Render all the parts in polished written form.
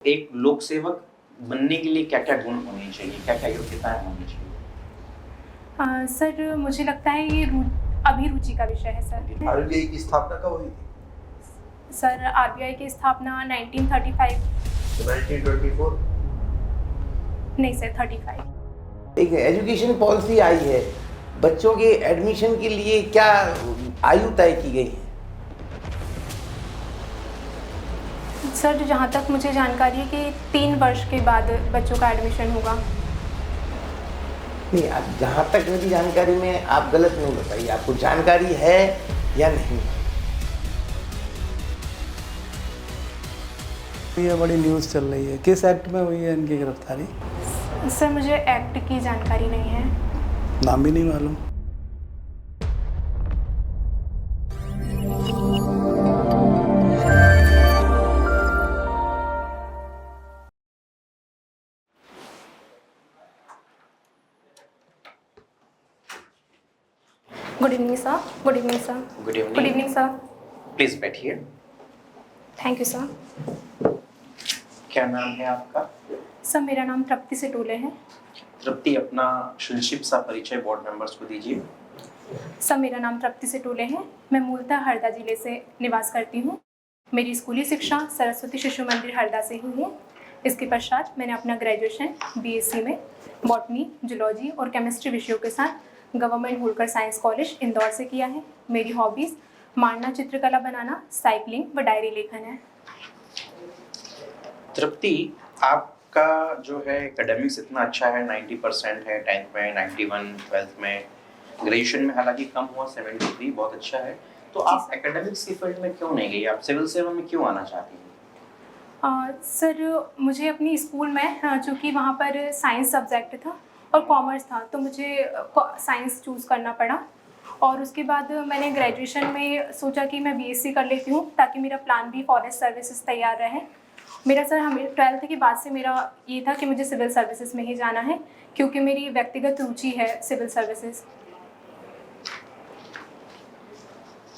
एक लोक सेवक बनने के लिए क्या-क्या गुण होने चाहिए? क्या-क्या योग्यताएँ होनी चाहिए? सर मुझे लगता है ये अभिरुचि का विषय है सर। आरबीआई की स्थापना कब हुई थी? सर आरबीआई की स्थापना 1935। 1924। नहीं सर 35। एक एजुकेशन पॉलिसी आई है, बच्चों के एडमिशन के लिए क्या आयु तय की गई है? सर जहाँ तक मुझे जानकारी है कि 3 वर्ष के बाद बच्चों का एडमिशन होगा। नहीं, आप जहाँ तक मेरी जानकारी में आप गलत नहीं बताइए, आपको जानकारी है या नहीं? ये बड़ी न्यूज़ चल रही है, किस एक्ट में हुई है इनकी गिरफ्तारी? सर मुझे एक्ट की जानकारी नहीं है। नाम भी नहीं मालूम। Good evening sir. Good evening sir. Good good evening. Evening sir. Please बैठिए। Thank you sir. क्या नाम है आपका? सर मेरा नाम तृप्ति सेटोले है। तृप्ति, अपना संक्षिप्त सा परिचय बोर्ड मेंबर्स को दीजिए। सर मेरा नाम तृप्ति सेटोले है। मैं मूलतः हरदा जिले से निवास करती हूँ। मेरी स्कूली शिक्षा सरस्वती शिशु मंदिर हरदा से हुई है। इसके पश्चात मैंने अपना ग्रेजुएशन बीएससी में बॉटनी, जूलॉजी और केमिस्ट्री विषयों के साथ government Holkar science college Indore से किया है। मेरी हॉबीज़ मांडना, चित्रकला बनाना, साइकिलिंग व डायरी लेखन है। तृप्ति, आपका जो है एकेडमिक्स इतना अच्छा है, 90% है, 10th में 91, 12th में, ग्रेजुएशन में हालांकि कम हुआ 73, बहुत अच्छा है। तो आप एकेडमिक्स की फील्ड में क्यों नहीं गई? आप सिविल सेवा में क्यों आना चाहती हैं? सर मुझे अपनी स्कूल में चूँकि वहाँ पर साइंस सब्जेक्ट था और कॉमर्स था, तो मुझे साइंस चूज़ करना पड़ा। और उसके बाद मैंने ग्रेजुएशन में सोचा कि मैं बीएससी कर लेती हूँ ताकि मेरा प्लान भी फॉरेस्ट सर्विसेज तैयार रहे। मेरा सर हमें 12th के बाद से मेरा ये था कि मुझे सिविल सर्विसेज में ही जाना है, क्योंकि मेरी व्यक्तिगत रुचि है सिविल सर्विसेज।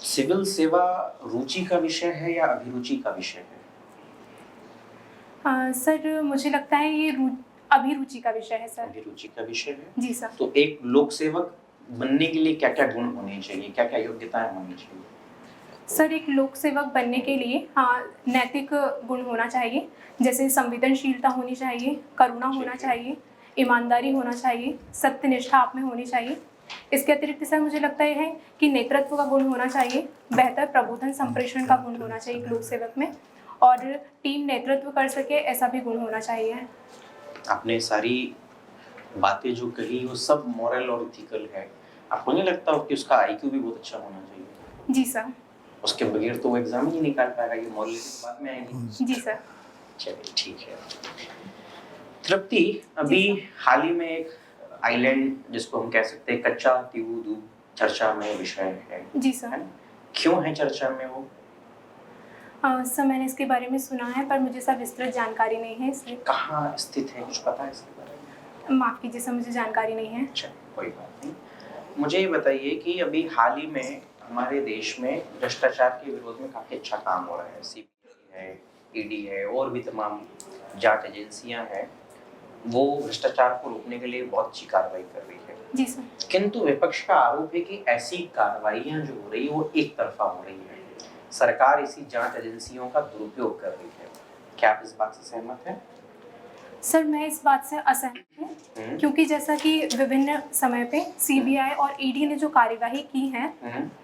सिविल सेवा रुचि का विषय है या अभिरुचि का विषय है? सर मुझे लगता है ये अभिरुचि का विषय है सर। अभिरुचि का विषय है। जी सर। तो एक लोक सेवक बनने के लिए क्या-क्या गुण होने चाहिए? क्या-क्या योग्यताएँ होनी चाहिए? सर एक लोक सेवक बनने के लिए नैतिक गुण होना चाहिए, जैसे संवेदनशीलता होनी चाहिए, करुणा होना चाहिए, ईमानदारी होना चाहिए, सत्यनिष्ठा आप में होनी चाहिए। इसके अतिरिक्त सर मुझे लगता है कि नेतृत्व का गुण होना चाहिए, बेहतर प्रबोधन संप्रेषण का गुण होना चाहिए एक लोक सेवक में, और टीम नेतृत्व कर सके ऐसा भी गुण होना चाहिए। आपने सारी बातें जो कही वो सब मॉरल और इथिकल है। आपको नहीं लगता हो कि उसका आईक्यू भी बहुत अच्छा होना चाहिए? जी सर। उसके बगैर तो वो एग्जाम ही नहीं निकाल पाएगा, ये मॉरल बाद में आएगी। जी सर। चलिए ठीक है। तृप्ति, अभी हाल ही में एक आइलैंड जिसको हम कह सकते हैं कच्चा तीवूदू चर्चा में विषय है। जी सर। है ना? क्यों है चर्चा में वो? सर मैंने इसके बारे में सुना है, पर मुझे सर विस्तृत जानकारी नहीं है, इसलिए। कहाँ स्थित है, कुछ पता है इसके बारे में? माफ़ कीजिए सर, मुझे जानकारी नहीं है। अच्छा, कोई बात नहीं। मुझे ये बताइए कि अभी हाल ही में हमारे देश में भ्रष्टाचार के विरोध में काफी अच्छा काम हो रहा है। सीबीआई है, ईडी है और भी तमाम जांच एजेंसियां हैं, वो भ्रष्टाचार को रोकने के लिए बहुत अच्छी कार्रवाई कर रही है। जी सर। किंतु विपक्ष का आरोप है कि ऐसी कार्रवाइयां जो हो रही है वो एक तरफा हो रही है, सरकार इसी जांच एजेंसियों का दुरुपयोग कर रही है। क्या आप इस बात से सहमत हैं? सर मैं इस बात से असहमत हूँ, क्योंकि जैसा कि विभिन्न समय पे सीबीआई और ईडी ने जो कार्यवाही की है,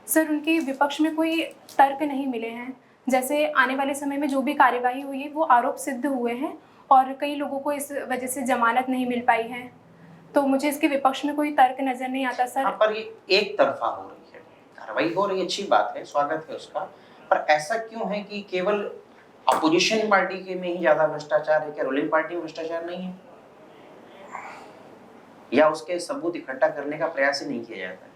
सर उनके विपक्ष में कोई तर्क नहीं मिले हैं। जैसे आने वाले समय में जो भी कार्यवाही हुई है वो आरोप सिद्ध हुए हैं और कई लोगों को इस वजह से जमानत नहीं मिल पाई है, तो मुझे इसके विपक्ष में कोई तर्क नजर नहीं आता सर। हाँ, पर ये एक तरफा हो रही है, कार्रवाई हो रही है, अच्छी बात है, स्वागत है उसका, पर ऐसा क्यों है कि केवल अपोजिशन पार्टी के में ही ज्यादा भ्रष्टाचार है? क्या रूलिंग पार्टी में भ्रष्टाचार नहीं है, या उसके सबूत इकट्ठा करने का प्रयास ही नहीं किया जाता है?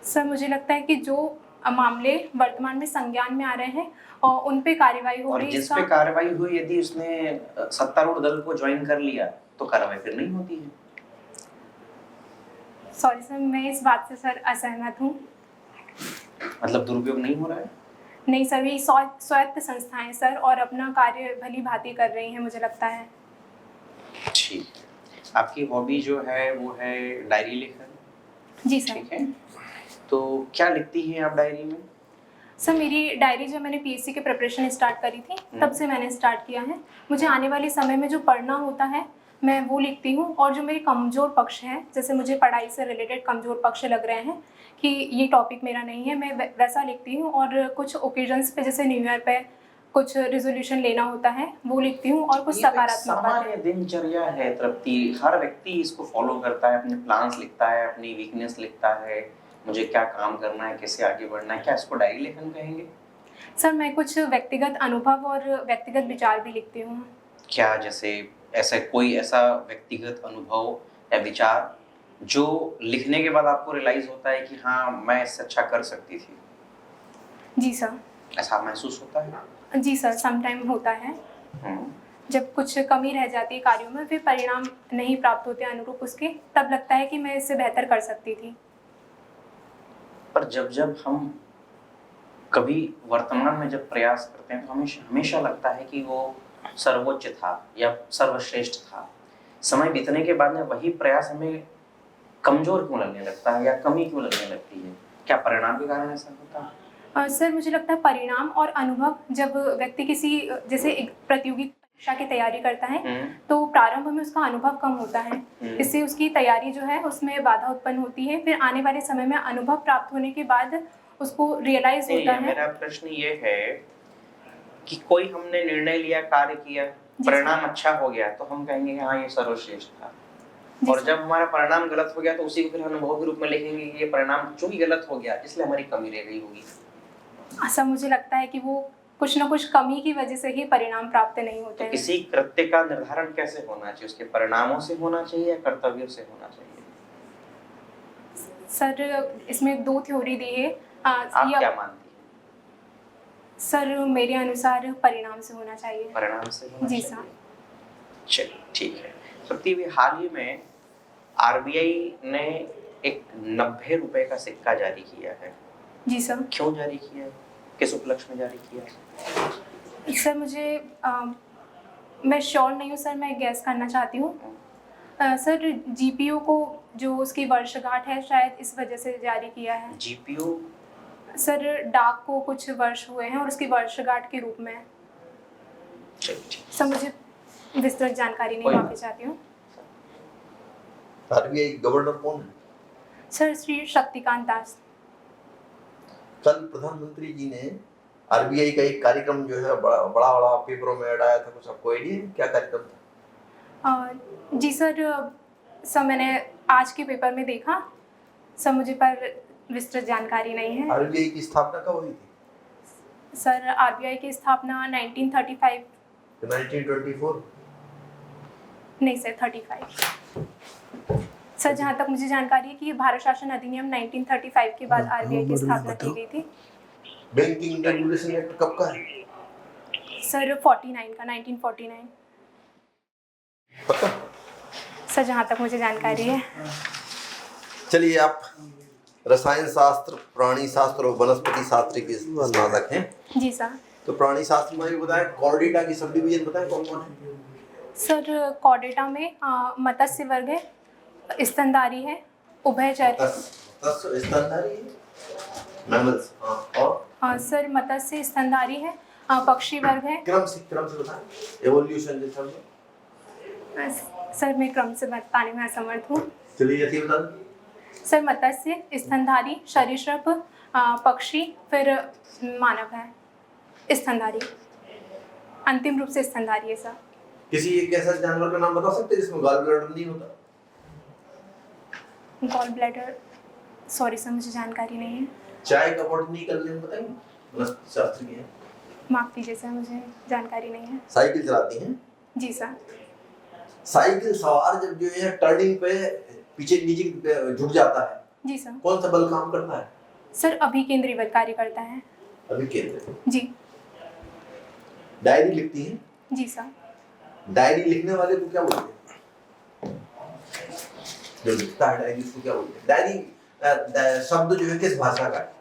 सर मुझे लगता है कि जो मामले वर्तमान में संज्ञान में आ रहे हैं और उन पे कार्रवाई हो रही है। और जिस पे कार्रवाई हुई, यदि उसने सत्तारूढ़ दल को ज्वाइन कर लिया तो कार्रवाई फिर नहीं होती है। सॉरी सर, मैं इस बात से सर असहमत हूँ। मतलब दुरुपयोग नहीं हो रहा है? नहीं सर, ये स्वायत्त संस्थाएं सर, और अपना कार्य भली भांति कर रही हैं मुझे लगता है। ठीक है। आपकी हॉबी जो है वो है डायरी लिखना, जी सर। ठीक है। तो क्या लिखती हैं आप डायरी में? सर मेरी डायरी जब मैंने पीएससी के प्रिपरेशन स्टार्ट करी थी तब से मैंने स्टार्ट किया है। मुझे आने वाले समय में जो पढ़ना होता है मैं वो लिखती हूँ, और जो मेरे कमज़ोर पक्ष हैं, जैसे मुझे पढ़ाई से रिलेटेड कमज़ोर पक्ष लग रहे हैं कि ये टॉपिक मेरा नहीं है, मैं वैसा लिखती हूँ। और कुछ ओकेजन्स पे जैसे न्यू ईयर पे कुछ रेजोल्यूशन लेना होता है वो लिखती हूँ, और कुछ ये तो एक सकारात्मक बातें। सामान्य दिनचर्या है तृप्ति, हर व्यक्ति इसको फॉलो करता है, अपने प्लान्स लिखता है, अपनी वीकनेस लिखता है, मुझे क्या काम करना है, कैसे आगे बढ़ना है। क्या इसको डायरी लेखन कहेंगे? सर मैं कुछ व्यक्तिगत अनुभव और व्यक्तिगत विचार भी लिखती हूँ। क्या जैसे ऐसा कोई ऐसा व्यक्तिगत अनुभव या विचार जो लिखने के बाद आपको रियलाइज होता है कि हाँ मैं इससे अच्छा कर सकती थी, जी सर। ऐसा महसूस होता है? जी सर, समटाइम होता है। हम्म। जब कुछ कमी रह जाती है कार्यों में, फिर परिणाम नहीं प्राप्त होते अनुरूप उसके, तब लगता है कि मैं इससे बेहतर कर सकती थी। पर जब जब हम कभी वर्तमान में जब प्रयास करते हैं तो हमेशा लगता है कि वो सर्वोच्च था या सर्वश्रेष्ठ था। समय बीतने के बाद में वही प्रयास हमें कमजोर क्यों लगने लगता है या कमी क्यों लगने लगती है? क्या परिणाम के कारण ऐसा होता है? सर मुझे लगता है परिणाम और अनुभव, जब व्यक्ति किसी जैसे एक प्रतियोगी परीक्षा की तैयारी करता है तो प्रारंभ में उसका अनुभव कम होता है, इससे उसकी तैयारी जो है उसमें बाधा उत्पन्न होती है। फिर आने वाले समय में अनुभव प्राप्त होने के बाद उसको रियलाइज होता है। मेरा प्रश्न ये है कि कोई हमने निर्णय लिया, कार्य किया, परिणाम अच्छा हो गया तो हम कहेंगे कि हाँ ये सर्वश्रेष्ठ था, और जब हमारा परिणाम गलत हो गया तो उसी को फिर अनुभव के रूप में लिखेंगे कि ये परिणाम चूंकि गलत हो गया इसलिए हमारी कमी रह गई होगी। ऐसा मुझे लगता है कि वो कुछ ना कुछ कमी की वजह से ही परिणाम प्राप्त नहीं होते हैं। किसी कृत्य का निर्धारण कैसे होना चाहिए? उसके परिणामों से होना चाहिए या कर्तव्यों से होना चाहिए? सर इसमें दो थ्योरी दी है। आप क्या मानती हैं? सर मेरे अनुसार परिणाम से होना चाहिए। परिणाम से होना जी चाहिए। सर। चलिए ठीक है। सत्य भी हाल ही में आरबीआई ने एक 90 रुपए का सिक्का जारी किया है। जी सर। क्यों जारी किया है? किस उपलक्ष्य में जारी किया है? सर मुझे मैं श्योर नहीं हूँ सर, मैं गैस करना चाहती हूँ। सर जीपीओ को जो उसकी वर्षगांठ है शायद इस वजह से जारी किया है। जीपीओ? सर डाक को कुछ वर्ष हुए हैं और उसकी वर्षगांठ के रूप में। सर मुझे विस्तृत जानकारी नहीं, माफी चाहती हूँ। आरबीआई गवर्नर कौन है? सर श्री शक्तिकांत दास। कल प्रधानमंत्री जी ने आरबीआई का एक कार्यक्रम जो है बड़ा पेपरों में ऐड आया था, कुछ आपको आइडिया है क्या कार्यक्रम था? जी सर मैंने आज के पेपर में देखा सर, मुझे पर विस्तृत जानकारी नहीं है। आरबीआई की स्थापना कब हुई थी? सर आरबीआई की स्थापना 1935। 1924? नहीं सर 35। सर जहाँ तक मुझे जानकारी है कि भारत शासन अधिनियम 1935 के बाद आरबीआई की स्थापना की गई थी। बैंकिंग रेगुलेशन एक्ट कब का है? सर 49 का, 1949। पता? सर जहाँ तक मुझे जानकारी है। चलिए, आप रसायन शास्त्र, प्राणी शास्त्र और वनस्पति शास्त्र के स्नातक हैं। जी सर। तो प्राणी शास्त्र में भी बताएं, कॉर्डेटा की सब डिवीजन बताएं कौन कौन है? सर कॉर्डेटा में मत्स्य वर्ग है, स्तनधारी है, उभयचर है। स्तनधारी है, मैमल्स। और सर मत्स्य स्तनधारी है, पक्षी वर्ग है। क्रम से बताएं, एवोल्यूशन जैसा है। सर मैं क्रम से बताने में असमर्थ हूँ। चलिए यति बता दें। सर मत्स्य, स्तनधारी, सरीसृप, पक्षी, फिर मानव है, स्तनधारी, अंतिम रूप से स्तनधारी है सर। किसी एक ऐसा जानवर का नाम बता सकते हैं जिसमें गॉल ब्लैडर नहीं होता? गॉल ब्लैडर, सॉरी सर मुझे जानकारी नहीं है। चाय का बॉटनी का नेम बताएंगे? वनस्पति शास्त्र की है। माफ कीजिए सर, मुझे जानकारी नहीं है। साइकिल चलाती हैं? जी सर। साइकिल सवार जब जो है टर्निंग पे पीछे नीचे झुक जाता है, जी सर। कौन सा बल काम करता है? सर अभिकेंद्री बल कार्य करता है। अभिकेंद्री। जी। डायरी लिखती हैं? जी सर। डायरी लिखने वाले को क्या बोलते हैं? जो लिखता है डायरी उसको क्या बोलते हैं? डायरी शब्द जो है किस भाषा का है?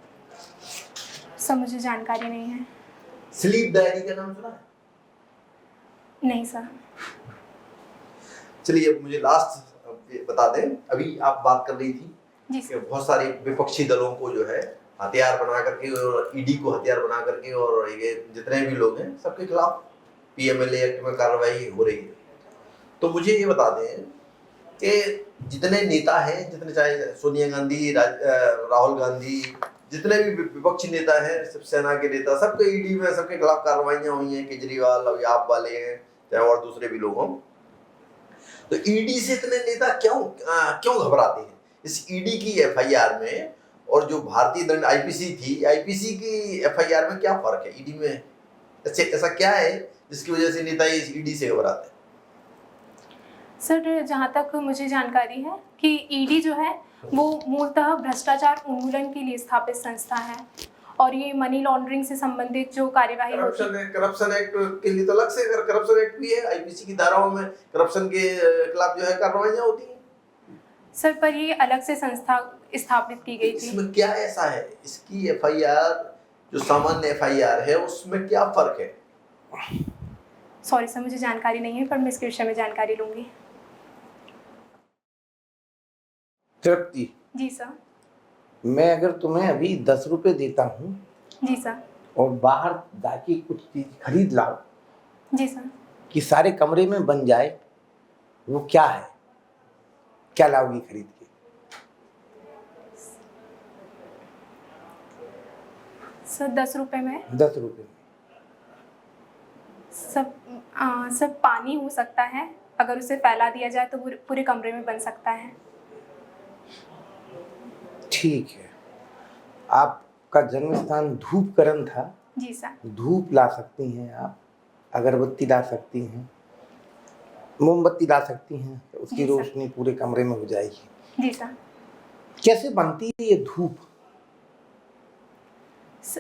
सर मुझे जानकारी नहीं है। स्लीप डायरी का नाम सुना है? नहीं सर। चलिए अब मुझे लास्ट बता दें, अभी आप बात कर रही थी जी कि सर। बहुत सारे विपक्षी दलों को जो है हथियार बना करके और ईडी को हथियार बना करके और ये जितने भी लोग हैं सबके खिलाफ पीएमएलए एक्ट में कार्रवाई हो रही है। तो मुझे ये बता दें कि जितने नेता हैं, जितने चाहे सोनिया गांधी, राहुल गांधी, जितने भी विपक्षी नेता हैं, शिवसेना के नेता, सबके ईडी में सबके खिलाफ कार्रवाइयां हुई हैं, केजरीवाल अभी आप वाले हैं चाहे और दूसरे भी लोग हों। तो ईडी से इतने नेता क्यों घबराते हैं? इस ईडी की एफआईआर में और जो भारतीय दंड आईपीसी थी, आईपीसी की एफआईआर में क्या फर्क है? ईडी में ऐसा क्या है जिसकी वजह से नेता इस ईडी से घबराते हैं? सर जहाँ तक मुझे जानकारी है कि ईडी जो है वो मूलतः भ्रष्टाचार उन्मूलन के लिए स्थापित संस्था है और ये मनी लॉन्ड्रिंग से संबंधित जो कार्यवाही होती है। करप्शन एक्ट के लिए तो अलग से करप्शन एक्ट भी है, आईपीसी की धाराओं में करप्शन के खिलाफ जो है कार्रवाइयां होती हैं। सर पर ये अलग से संस्था स्थापित की गई थी। इसमें क्या ऐसा है? इसकी एफआईआर जो सामान्य एफआईआर है उसमें क्या फर्क है? सॉरी सर मुझे जानकारी नहीं है, पर मैं इसके विषय में जानकारी लूंगी। तृप्ति, जी सर। मैं अगर तुम्हें अभी 10 रुपए देता हूँ जी सर। और बाहर जाके कुछ चीज खरीद लाओ जी सर। कि सारे कमरे में बन जाए, वो क्या है? क्या लाओगी खरीद के? सर 10 रुपए में 10 रुपए में सब पानी हो सकता है, अगर उसे फैला दिया जाए तो पूरे कमरे में बन सकता है। ठीक है। आपका जन्म स्थान धूपकरण था। जी सर। धूप ला सकती हैं आप, अगरबत्ती ला सकती हैं, मोमबत्ती ला सकती हैं, तो उसकी जी सर। रोशनी पूरे कमरे में हो जाएगी। जी सर। कैसे बनती है ये धूप?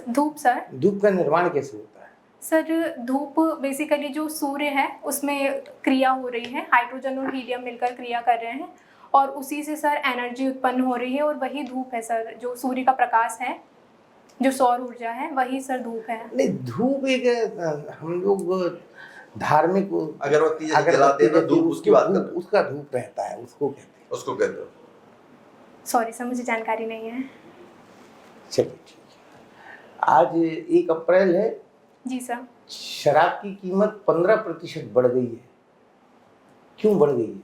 धूप सर? धूप का निर्माण कैसे होता है? सर धूप बेसिकली जो सूर्य है उसमें क्रिया हो रही है, हाइड्रोजन और हीलियम मिलकर क्रिया कर रहे हैं और उसी से सर एनर्जी उत्पन्न हो रही है और वही धूप है सर। जो सूर्य का प्रकाश है, जो सौर ऊर्जा है, वही सर धूप है। नहीं, धूप एक हम लोग धार्मिक अगरबत्ती जलाते हैं ना, धूप उसकी बात कर रहे हैं। उसका धूप रहता है, उसको कहते हैं। उसको कहते हो? सॉरी सर मुझे जानकारी नहीं है। चलिए ठीक है। आज 1 अप्रैल है। जी सर। शराब की कीमत 15% बढ़ गई है। क्यों बढ़ गई है?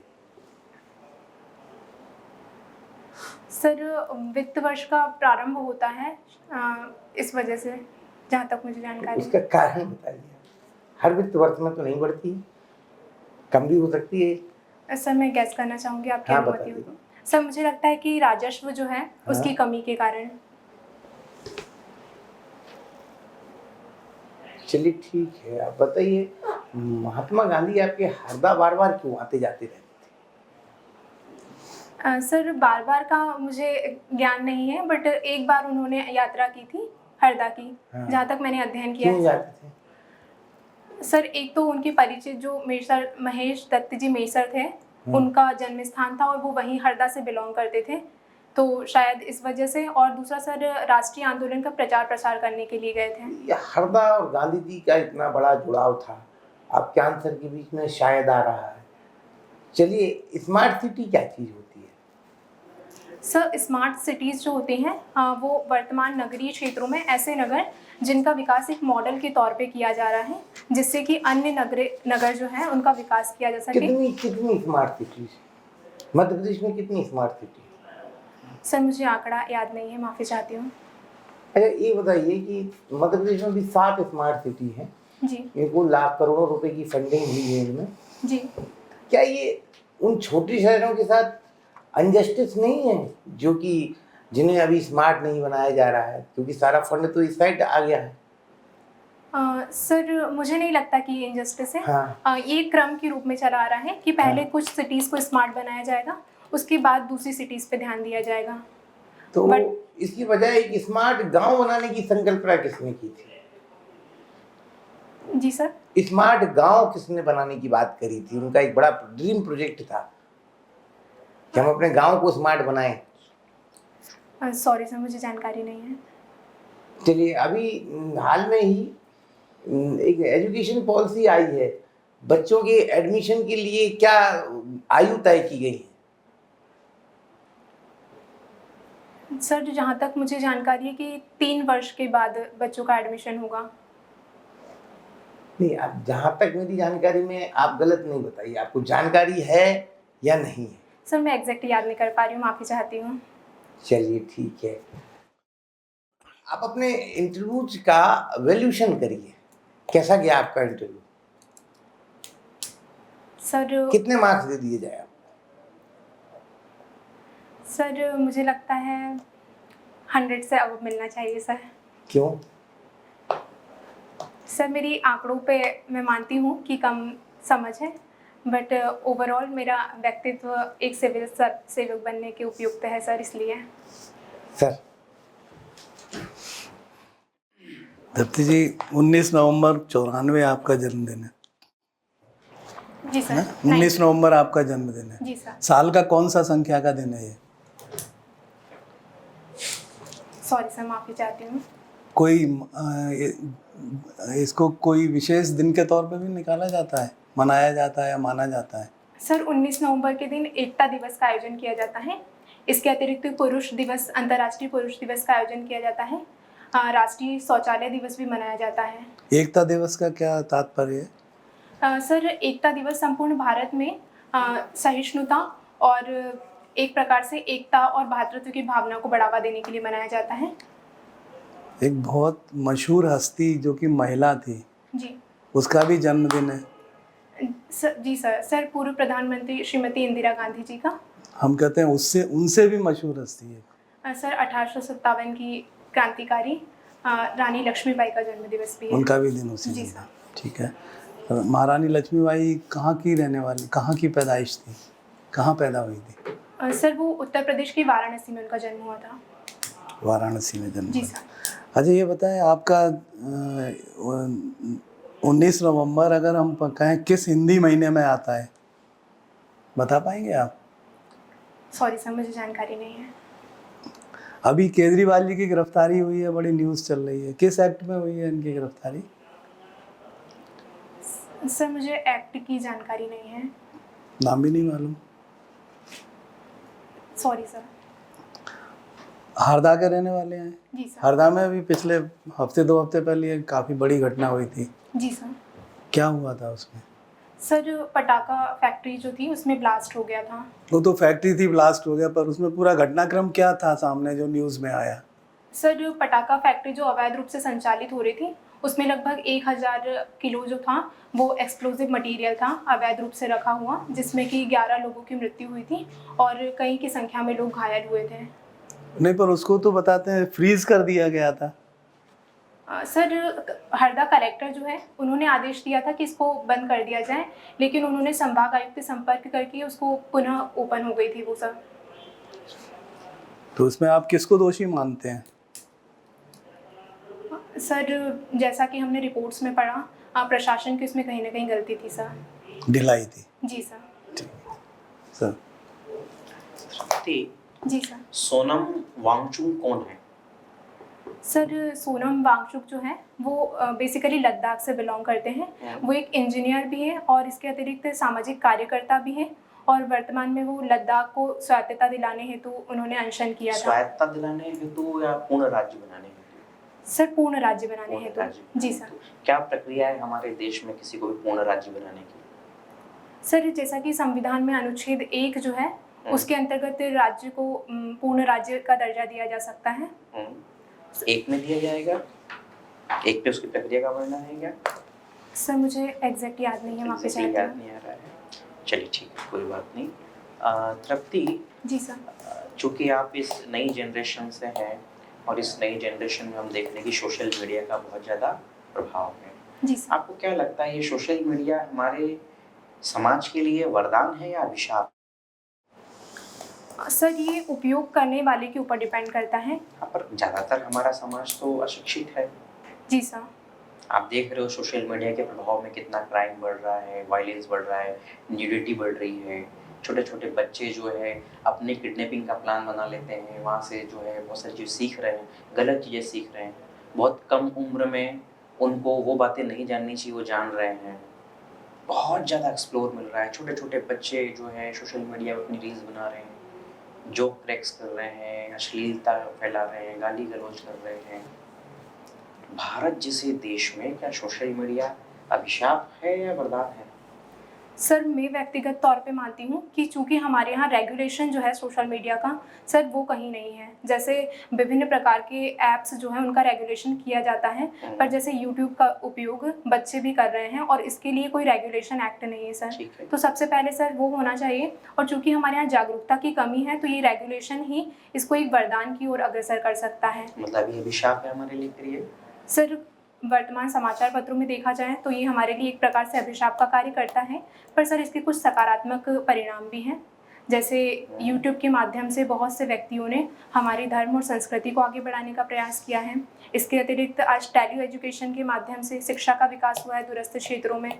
सर वित्त वर्ष का प्रारंभ होता है, इस वजह से, जहाँ तक मुझे जानकारी। उसका कारण बताइए। हर वित्त वर्ष में तो नहीं बढ़ती, कम भी हो सकती है। सर मैं गैस करना चाहूँगी, आपकी हाँ, अनुमति हो बताइए। तो। सर मुझे लगता है कि राजस्व जो है उसकी कमी के कारण। चलिए ठीक है, आप बताइए, महात्मा गांधी आपके हरदा बार बार क्यों आते जाते रहते थे? सर बार बार का मुझे ज्ञान नहीं है, बट एक बार उन्होंने यात्रा की थी हरदा की। हाँ। जहाँ तक मैंने अध्ययन किया क्यों है जाते थे? सर एक तो उनके परिचित जो मेसर महेश दत्त जी मेसर थे, उनका जन्म स्थान था और वो वहीं हरदा से बिलोंग करते थे, तो शायद इस वजह से। और दूसरा सर राष्ट्रीय आंदोलन का प्रचार प्रसार करने के लिए गए थे। ये हरदा और गांधी जी का इतना बड़ा जुड़ाव था, आपके आंसर के बीच में शायद आ रहा है। चलिए, स्मार्ट सिटी क्या चीज़ होती है? सर स्मार्ट सिटीज़ जो होते हैं वो वर्तमान नगरीय क्षेत्रों में ऐसे नगर जिनका विकास एक मॉडल के तौर पे किया जा रहा है, जिससे कि अन्य नगर जो है उनका विकास किया जा सके। कितनी स्मार्ट सिटी मध्य प्रदेश में? कितनी स्मार्ट सिटी? सर मुझे आंकड़ा याद नहीं है, माफ़ी चाहती हूँ। अच्छा ये बताइए कि मध्य प्रदेश में भी 7 स्मार्ट सिटी हैं, जी इनको लाख करोड़ों रुपए की फंडिंग हुई है इनमें। जी। क्या ये उन छोटे शहरों के साथ अनजस्टिस नहीं है जो कि जिन्हें अभी स्मार्ट नहीं बनाया जा रहा है, क्योंकि सारा फंड तो इस साइड आ गया है? सर मुझे नहीं लगता कि ये इनजस्टिस है। हाँ। ये क्रम के रूप में चला आ रहा है कि पहले कुछ सिटीज़ को स्मार्ट बनाया जाएगा, उसके बाद दूसरी सिटीज़ पे ध्यान दिया जाएगा। तो But- इसकी बजाय एक स्मार्ट गांव बनाने की संकल्पना किसने की थी? जी सर। स्मार्ट गांव किसने बनाने की बात करी थी? उनका एक बड़ा ड्रीम प्रोजेक्ट था कि हम अपने गांव को स्मार्ट बनाएं। सॉरी सर मुझे जानकारी नहीं है। चलिए, अभी हाल में ही एक एजुकेशन पॉलिसी आई है, बच्चों के एडमिशन के लिए क्या आयु तय की गई है? सर जहाँ तक मुझे जानकारी है कि 3 वर्ष के बाद बच्चों का एडमिशन होगा। नहीं, आप जहाँ तक मेरी जानकारी में आप गलत नहीं बताइए, आपको जानकारी है या नहीं है? सर मैं एग्जैक्ट याद नहीं कर पा रही हूँ, माफ़ी चाहती हूँ। चलिए ठीक है, आप अपने इंटरव्यूज का वैल्यूएशन करिए, कैसा गया आपका इंटरव्यू, सर कितने मार्क्स दे दिए जाए आप? सर मुझे लगता है 100 से अब मिलना चाहिए सर। क्यों? सर मेरी आंकड़ों पे मैं मानती हूँ कि कम समझ है, बट ओवरऑल मेरा व्यक्तित्व एक सिविल सेवक बनने के उपयुक्त है सर, इसलिए। सर दत्ती जी, 19 नवंबर 94 आपका जन्मदिन है जी ना? सर। 19 नवंबर आपका जन्मदिन है। जी सर। साल का कौन सा संख्या का दिन है ये? सॉरी सर, माफ़ी चाहती हूँ। कोई इसको कोई विशेष दिन के तौर पे भी निकाला जाता है, मनाया जाता है या माना जाता है? सर 19 नवंबर के दिन एकता दिवस का आयोजन किया जाता है। इसके अतिरिक्त पुरुष दिवस, अंतर्राष्ट्रीय पुरुष दिवस का आयोजन किया जाता है। राष्ट्रीय शौचालय दिवस भी मनाया जाता है। एकता दिवस का क्या तात्पर्य है? सर एकता दिवस संपूर्ण भारत में सहिष्णुता और एक प्रकार से एकता और भ्रातृत्व की भावना को बढ़ावा देने के लिए मनाया जाता है। एक बहुत मशहूर हस्ती जो कि महिला थी, जी उसका भी जन्मदिन है। जी सर। सर पूर्व प्रधानमंत्री श्रीमती इंदिरा गांधी जी का। हम कहते हैं उससे उनसे भी मशहूर हस्ती है। सर 1857 की क्रांतिकारी रानी लक्ष्मीबाई का जन्मदिवस भी है। उनका भी दिन उसी जी दिन सर। था। ठीक है। महारानी लक्ष्मीबाई कहाँ की रहने वाली, कहाँ की पैदाइश थी, कहाँ पैदा हुई थी? सर वो उत्तर प्रदेश की वाराणसी में उनका जन्म हुआ था। वाराणसी में जन्म जी हुआ था। सर। अच्छा ये बताएं, आपका 19 नवंबर अगर हम कहें किस हिंदी महीने में आता है, बता पाएंगे आप? सॉरी सर, मुझे जानकारी नहीं है। अभी केजरीवाल जी की गिरफ्तारी हुई है, बड़ी न्यूज़ चल रही है, किस एक्ट में हुई है इनकी गिरफ्तारी? सर मुझे एक्ट की जानकारी नहीं है। नाम भी नहीं मालूम? Sorry sir. हरदा के रहने वाले हैं। जी सर। हरदा में अभी पिछले हफ्ते 2 हफ्ते पहले काफ़ी बड़ी घटना हुई थी, जी सर। क्या हुआ था उसमें? सर पटाखा फैक्ट्री जो थी उसमें ब्लास्ट हो गया था। वो तो फैक्ट्री थी, ब्लास्ट हो गया, पर उसमें पूरा घटनाक्रम क्या था सामने जो न्यूज़ में आया? सर पटाखा फैक्ट्री जो अवैध रूप से संचालित हो रही थी उसमें लगभग 1000 किलो जो था वो एक्सप्लोजिव मटेरियल था अवैध रूप से रखा हुआ, जिसमें कि 11 लोगों की मृत्यु हुई थी और कई की संख्या में लोग घायल हुए थे। नहीं, पर उसको तो बताते हैं फ्रीज कर दिया गया था। सर हरदा कलेक्टर जो है उन्होंने आदेश दिया था कि इसको बंद कर दिया जाए, लेकिन उन्होंने संभाग आयुक्त से संपर्क करके उसको पुनः ओपन हो गई थी वो सब। तो उसमें आप किसको दोषी मानते हैं? सर जैसा कि हमने रिपोर्ट्स में पढ़ा, प्रशासन की उसमें कहीं ना कहीं गलती थी सर। ढिलाई थी। जी सर। सर जी सर। सोनम वांगचुक कौन है? सर सोनम वांगचुक जो है वो बेसिकली लद्दाख से बिलोंग करते हैं। वो एक इंजीनियर भी है और इसके अतिरिक्त सामाजिक कार्यकर्ता भी है और वर्तमान में वो लद्दाख को स्वायत्तता दिलाने हेतु उन्होंने अनशन किया था। स्वायत्तता दिलाने हेतु या पूर्ण राज्य बनाने हेतु? सर पूर्ण राज्य बनाने पूर्ण हेतु। राज्य। जी सर। क्या प्रक्रिया है हमारे देश में किसी को भी पूर्ण राज्य बनाने की? सर जैसा कि संविधान में अनुच्छेद 1 जो है उसके अंतर्गत राज्य को पूर्ण राज्य का दर्जा दिया जा सकता है। एक में दिया जाएगा? एक पे उसकी प्रक्रिया का वर्णन है क्या? सर मुझे एग्जैक्ट याद नहीं है, माफी चाहती याद हूँ। नहीं आ रहा है। चलिए ठीक है, कोई बात नहीं। तृप्ति, जी सर। चूँकि आप इस नई जनरेशन से हैं और इस नई जनरेशन में हम देखने की सोशल मीडिया का बहुत ज़्यादा प्रभाव है। जी सर। आपको क्या लगता है ये सोशल मीडिया हमारे समाज के लिए वरदान है या अभिशाप? सर ये उपयोग करने वाले के ऊपर डिपेंड करता है। पर ज़्यादातर हमारा समाज तो अशिक्षित है। जी सर। आप देख रहे हो सोशल मीडिया के प्रभाव में कितना क्राइम बढ़ रहा है, वायलेंस बढ़ रहा है, न्यूडिटी बढ़ रही है। छोटे छोटे बच्चे जो है अपने किडनैपिंग का प्लान बना लेते हैं, वहाँ से जो है बहुत सारी चीज़ सीख रहे हैं, गलत चीज़ें सीख रहे हैं। बहुत कम उम्र में उनको वो बातें नहीं जाननी चाहिए वो जान रहे हैं। बहुत ज़्यादा एक्सप्लोर मिल रहा है। छोटे छोटे बच्चे जो हैं सोशल मीडिया पर अपनी रील्स बना रहे हैं, जोक क्रैक्स कर रहे हैं, अश्लीलता फैला रहे हैं, गाली गलौज कर रहे हैं। भारत जैसे देश में क्या सोशल मीडिया अभिशाप है या वरदान है? सर मैं व्यक्तिगत तौर पे मानती हूँ कि चूंकि हमारे यहाँ रेगुलेशन जो है सोशल मीडिया का सर वो कहीं नहीं है। जैसे विभिन्न प्रकार के ऐप्स जो हैं उनका रेगुलेशन किया जाता है, पर जैसे यूट्यूब का उपयोग बच्चे भी कर रहे हैं और इसके लिए कोई रेगुलेशन एक्ट नहीं है सर। ठीक है। तो सबसे पहले सर वो होना चाहिए, और चूंकि हमारे यहाँ जागरूकता की कमी है तो ये रेगुलेशन ही इसको एक वरदान की ओर अग्रसर कर सकता है। मतलब ये अभिशाप है हमारे लिए फिर ये? सर वर्तमान समाचार पत्रों में देखा जाए तो ये हमारे लिए एक प्रकार से अभिशाप का कार्य करता है, पर सर इसके कुछ सकारात्मक परिणाम भी हैं। जैसे YouTube के माध्यम से बहुत से व्यक्तियों ने हमारे धर्म और संस्कृति को आगे बढ़ाने का प्रयास किया है। इसके अतिरिक्त आज टेली एजुकेशन के माध्यम से शिक्षा का विकास हुआ है दूरस्थ क्षेत्रों में।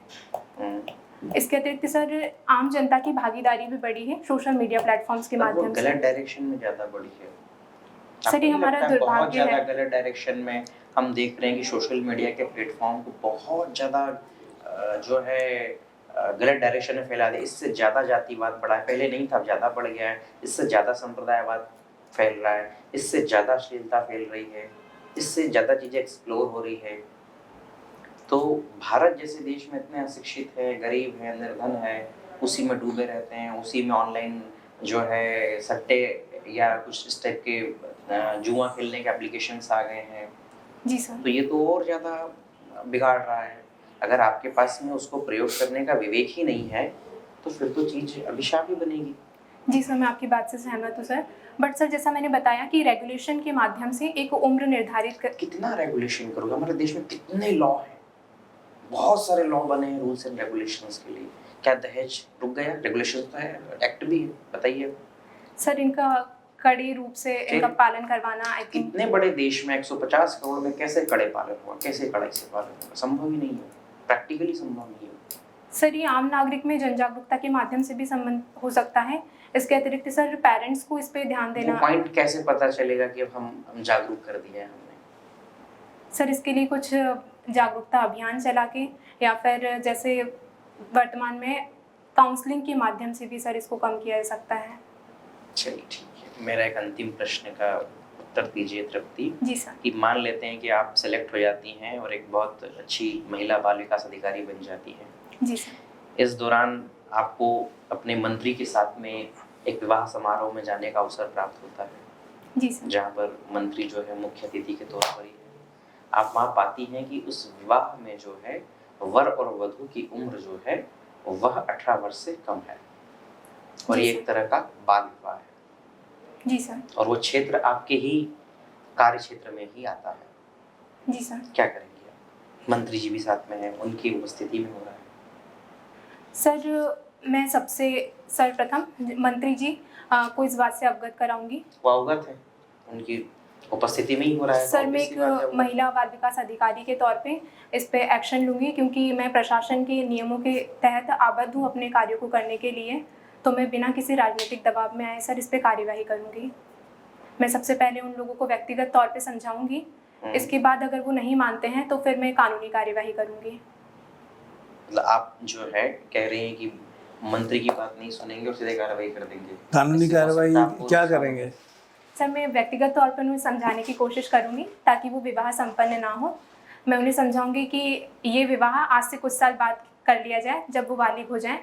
इसके अतिरिक्त सर आम जनता की भागीदारी भी बढ़ी है सोशल मीडिया प्लेटफॉर्म्स के पर वो माध्यम से। गलत डायरेक्शन में ज़्यादा बढ़ी है। सर, ये आपको नहीं हमारा लगता है बहुत दुर्भाग्य ज़्यादा है। गलत डायरेक्शन में हम देख रहे हैं कि सोशल मीडिया के प्लेटफॉर्म को बहुत ज़्यादा जो है गलत डायरेक्शन में फैला दिया। इससे ज़्यादा जातिवाद बढ़ा है, पहले नहीं था, ज़्यादा बढ़ गया है। इससे ज़्यादा संप्रदायवाद फैल रहा है, इससे ज़्यादा अश्लीलता फैल रही है, इससे ज़्यादा चीज़ें एक्सप्लोर हो रही है। तो भारत जैसे देश में इतने अशिक्षित है, गरीब है, निर्धन है, उसी में डूबे रहते हैं, उसी में ऑनलाइन जो है सट्टे या कुछ इस टाइप के जुआ खेलने के एप्लीकेशंस आ गए हैं। जी सर। तो ये तो और ज़्यादा बिगाड़ रहा है। अगर आपके पास में उसको प्रयोग करने का विवेक ही नहीं है तो फिर तो चीज़ अभिशाप ही बनेगी। जी सर, मैं आपकी बात से सहमत हूँ सर। बट सर जैसा मैंने बताया कि रेगुलेशन के माध्यम से एक उम्र निर्धारित कर। कितना रेगुलेशन करोगे? हमारे देश में कितने लॉ हैं, बहुत सारे लॉ बने हैं रूल्स एंड रेगुलेशंस के लिए। क्या दहेज रुक गया? रेगुलेशन तो है, एक्ट भी है, बताइए। सर इनका कड़े रूप से इनका पालन करवाना आई थिंक। इतने बड़े देश में 150 करोड़ में कैसे कड़े पालन हुआ? कैसे कड़ाई से पालन हुआ? संभव ही नहीं है, प्रैक्टिकली संभव नहीं है। सर ये आम नागरिक में जन जागरूकता के माध्यम से भी संबंध हो सकता है। इसके अतिरिक्त सर पेरेंट्स को इस पे ध्यान देना। वो पॉइंट कैसे पता चलेगा कि अब हम जागरूक कर दिया है हमने? सर इसके लिए कुछ जागरूकता अभियान चला के, या फिर जैसे वर्तमान में काउंसलिंग के माध्यम से भी सर इसको कम किया जा सकता है। चलिए ठीक है। मेरा एक अंतिम प्रश्न का उत्तर दीजिए तृप्ति। जी सर। कि मान लेते हैं कि आप सेलेक्ट हो जाती हैं और एक बहुत अच्छी महिला बाल विकास अधिकारी बन जाती हैं। जी सर। इस दौरान आपको अपने मंत्री के साथ में एक विवाह समारोह में जाने का अवसर प्राप्त होता है, जी सर। जहाँ पर मंत्री जो है मुख्य अतिथि के तौर पर ही है। आप वहाँ पाती हैं कि उस विवाह में जो है वर और वधू की उम्र जो है वह 18 वर्ष से कम है, और जी ये एक तरह का बाल विवाह है, जी सर। और वो क्षेत्र आपके ही कार्य क्षेत्र में ही आता है। जी सर। क्या करेंगे आप? मंत्री जी भी साथ में हैं, उनकी उपस्थिति में हो रहा है। सर मैं सबसे सर्वप्रथम मंत्री जी को इस बात से अवगत कराऊंगी। वो अवगत है, उनकी उपस्थिति में ही हो रहा है। सर मैं एक महिला बाल विकास अधिकारी के तौर पे इस पे एक्शन लूँगी, क्योंकि मैं प्रशासन के नियमों के तहत आबद्ध हूँ अपने कार्यों को करने के लिए। तो मैं बिना किसी राजनीतिक दबाव में आए सर इस पे कार्यवाही करूँगी। मैं सबसे पहले उन लोगों को व्यक्तिगत तौर पे समझाऊंगी। इसके बाद अगर वो नहीं मानते हैं तो फिर मैं कानूनी कार्यवाही करूँगी। मतलब आप जो है कह रहे हैं कि मंत्री की बात नहीं सुनेंगे और सीधे कार्रवाई कर देंगे? कानूनी इससे हो कार्रवाई सकता है आपको क्या नुकसान हो। करेंगे? सर मैं व्यक्तिगत तौर पर उन्हें समझाने की कोशिश करूँगी ताकि वो विवाह संपन्न ना हो। मैं उन्हें समझाऊंगी कि ये विवाह आज से कुछ साल बाद कर लिया जाए जब वो बालिग हो जाएं।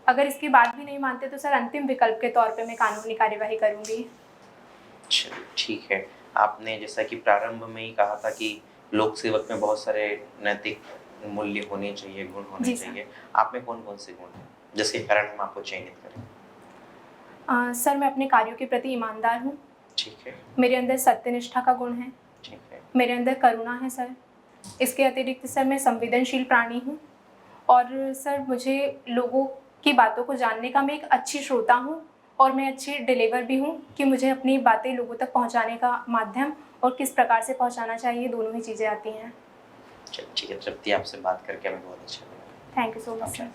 अगर इसके बाद भी नहीं मानते तो सर अंतिम विकल्प के तौर पे मैं कानूनी कार्यवाही करूँगी। चलिए ठीक है। आपने जैसा कि प्रारंभ में ही कहा था कि लोक सेवक में बहुत सारे नैतिक मूल्य होने चाहिए, गुण होने जी सर। चाहिए। आप में कौन कौन से गुण हैं जिसके कारण हम आपको चयनित करें? सर मैं अपने कार्यों के प्रति ईमानदार हूँ। ठीक है, मेरे अंदर सत्यनिष्ठा का गुण है। ठीक है। मेरे अंदर करुणा है सर। इसके अतिरिक्त सर मैं संवेदनशील प्राणी हूँ, और सर मुझे लोगों की बातों को जानने का मैं एक अच्छी श्रोता हूँ, और मैं अच्छी डिलीवर भी हूँ कि मुझे अपनी बातें लोगों तक पहुँचाने का माध्यम और किस प्रकार से पहुँचाना चाहिए, दोनों ही चीज़ें आती हैं। चलिए ठीक है तृप्ति, आपसे बात करके हमें बहुत अच्छा लगा। Thank you so much sir.